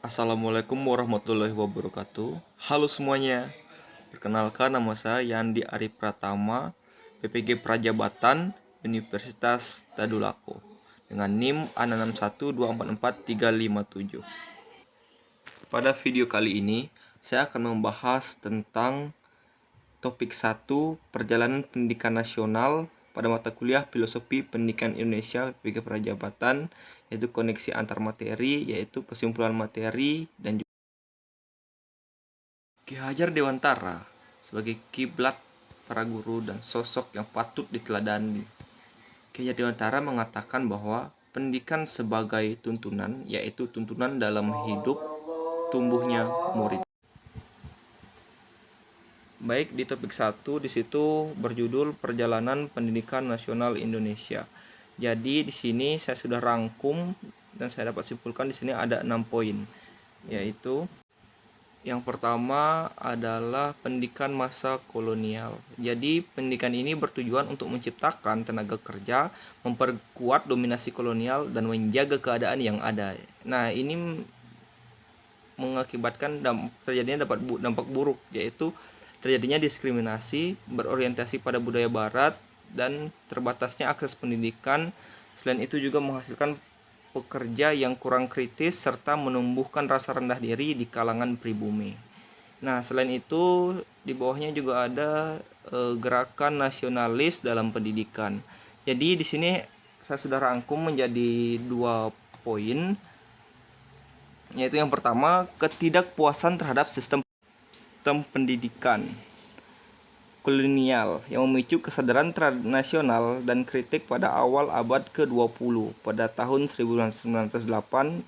Assalamualaikum warahmatullahi wabarakatuh. Halo semuanya. Perkenalkan, nama saya Yandi Ari Pratama, PPG Prajabatan, Universitas Tadulako, dengan NIM A612445357. Pada video kali ini, saya akan membahas tentang topik 1, Perjalanan Pendidikan Nasional pada mata kuliah Filosofi Pendidikan Indonesia PPG Prajabatan, yaitu koneksi antar materi, yaitu kesimpulan materi, dan Ki Hajar Dewantara sebagai kiblat para guru dan sosok yang patut diteladani. Ki Hajar Dewantara mengatakan bahwa pendidikan sebagai tuntunan, yaitu tuntunan dalam hidup tumbuhnya murid. Baik, di topik 1 di situ berjudul Perjalanan Pendidikan Nasional Indonesia. Jadi di sini saya sudah rangkum dan saya dapat simpulkan di sini ada 6 poin, yaitu yang pertama adalah pendidikan masa kolonial. Jadi pendidikan ini bertujuan untuk menciptakan tenaga kerja, memperkuat dominasi kolonial, dan menjaga keadaan yang ada. Nah, ini mengakibatkan terjadinya dampak buruk, yaitu terjadinya diskriminasi, berorientasi pada budaya barat, dan terbatasnya akses pendidikan. Selain itu juga menghasilkan pekerja yang kurang kritis serta menumbuhkan rasa rendah diri di kalangan pribumi. Nah, selain itu di bawahnya juga ada gerakan nasionalis dalam pendidikan. Jadi di sini saya sudah rangkum menjadi 2 poin, yaitu yang pertama, ketidakpuasan terhadap sistem pendidikan kolonial yang memicu kesadaran nasional dan kritik pada awal abad ke-20. Pada tahun 1908,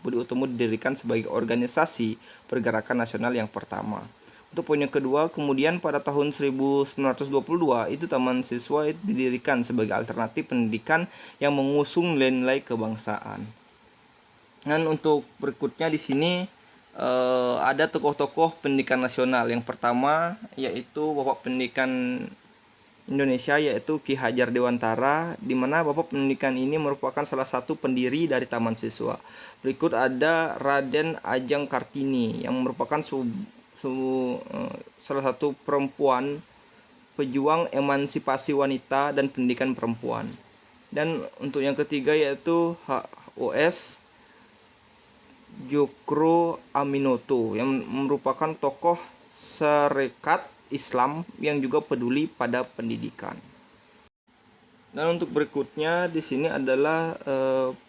Budi Utomo didirikan sebagai organisasi pergerakan nasional yang pertama. Untuk poin yang kedua, kemudian pada tahun 1922, itu Taman Siswa didirikan sebagai alternatif pendidikan yang mengusung nilai-nilai kebangsaan. Dan untuk berikutnya di sini ada tokoh-tokoh pendidikan nasional. Yang pertama yaitu Bapak Pendidikan Indonesia, yaitu Ki Hajar Dewantara, di mana Bapak Pendidikan ini merupakan salah satu pendiri dari Taman Siswa. Berikut ada Raden Ajeng Kartini yang merupakan salah satu perempuan pejuang emansipasi wanita dan pendidikan perempuan. Dan untuk yang ketiga yaitu HOS Djokro Aminoto yang merupakan tokoh Sarekat Islam yang juga peduli pada pendidikan. Dan untuk berikutnya di sini adalah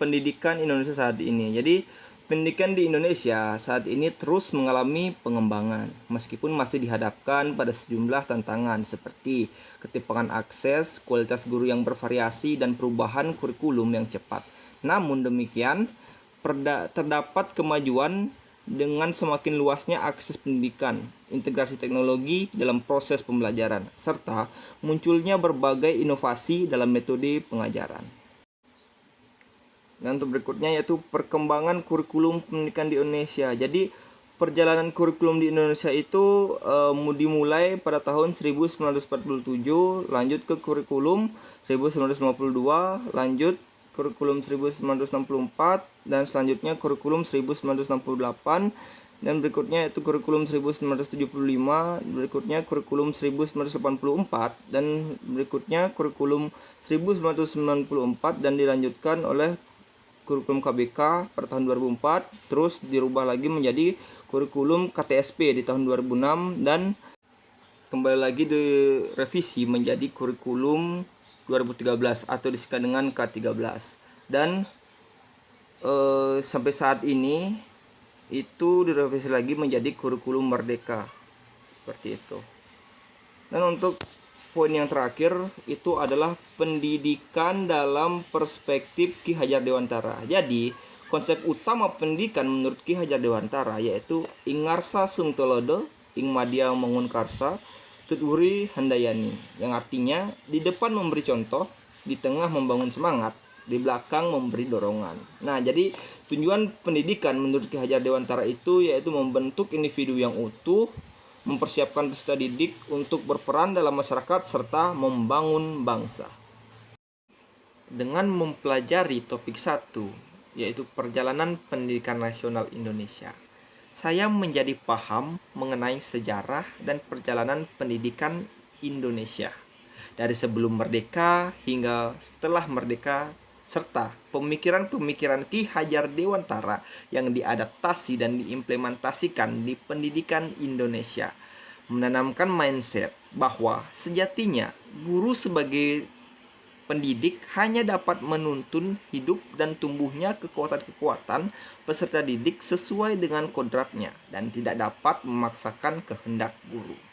pendidikan Indonesia saat ini. Jadi pendidikan di Indonesia saat ini terus mengalami pengembangan meskipun masih dihadapkan pada sejumlah tantangan seperti ketimpangan akses, kualitas guru yang bervariasi, dan perubahan kurikulum yang cepat. Namun demikian, terdapat kemajuan dengan semakin luasnya akses pendidikan, integrasi teknologi dalam proses pembelajaran, serta munculnya berbagai inovasi dalam metode pengajaran. Dan untuk berikutnya yaitu perkembangan kurikulum pendidikan di Indonesia. Jadi perjalanan kurikulum di Indonesia itu dimulai pada tahun 1947, lanjut ke kurikulum 1952, lanjut kurikulum 1964, dan selanjutnya kurikulum 1968, dan berikutnya yaitu kurikulum 1975, berikutnya kurikulum 1984, dan berikutnya kurikulum 1994, dan dilanjutkan oleh kurikulum KBK pada tahun 2004, terus dirubah lagi menjadi kurikulum KTSP di tahun 2006, dan kembali lagi direvisi menjadi kurikulum 2013 atau disingkat dengan K13. Dan sampai saat ini itu direvisi lagi menjadi kurikulum merdeka, seperti itu. Dan untuk poin yang terakhir itu adalah pendidikan dalam perspektif Ki Hajar Dewantara. Jadi konsep utama pendidikan menurut Ki Hajar Dewantara yaitu Ingarsa Sungtolodo, Ing Madya Mangunkarsa, Tutwuri Handayani, yang artinya di depan memberi contoh, di tengah membangun semangat, di belakang memberi dorongan. Nah, jadi tujuan pendidikan menurut Ki Hajar Dewantara itu yaitu membentuk individu yang utuh, mempersiapkan peserta didik untuk berperan dalam masyarakat, serta membangun bangsa. Dengan mempelajari topik 1, yaitu perjalanan pendidikan nasional Indonesia, saya menjadi paham mengenai sejarah dan perjalanan pendidikan Indonesia dari sebelum merdeka hingga setelah merdeka, serta pemikiran-pemikiran Ki Hajar Dewantara yang diadaptasi dan diimplementasikan di pendidikan Indonesia, menanamkan mindset bahwa sejatinya guru sebagai pendidik hanya dapat menuntun hidup dan tumbuhnya kekuatan-kekuatan peserta didik sesuai dengan kodratnya dan tidak dapat memaksakan kehendak guru.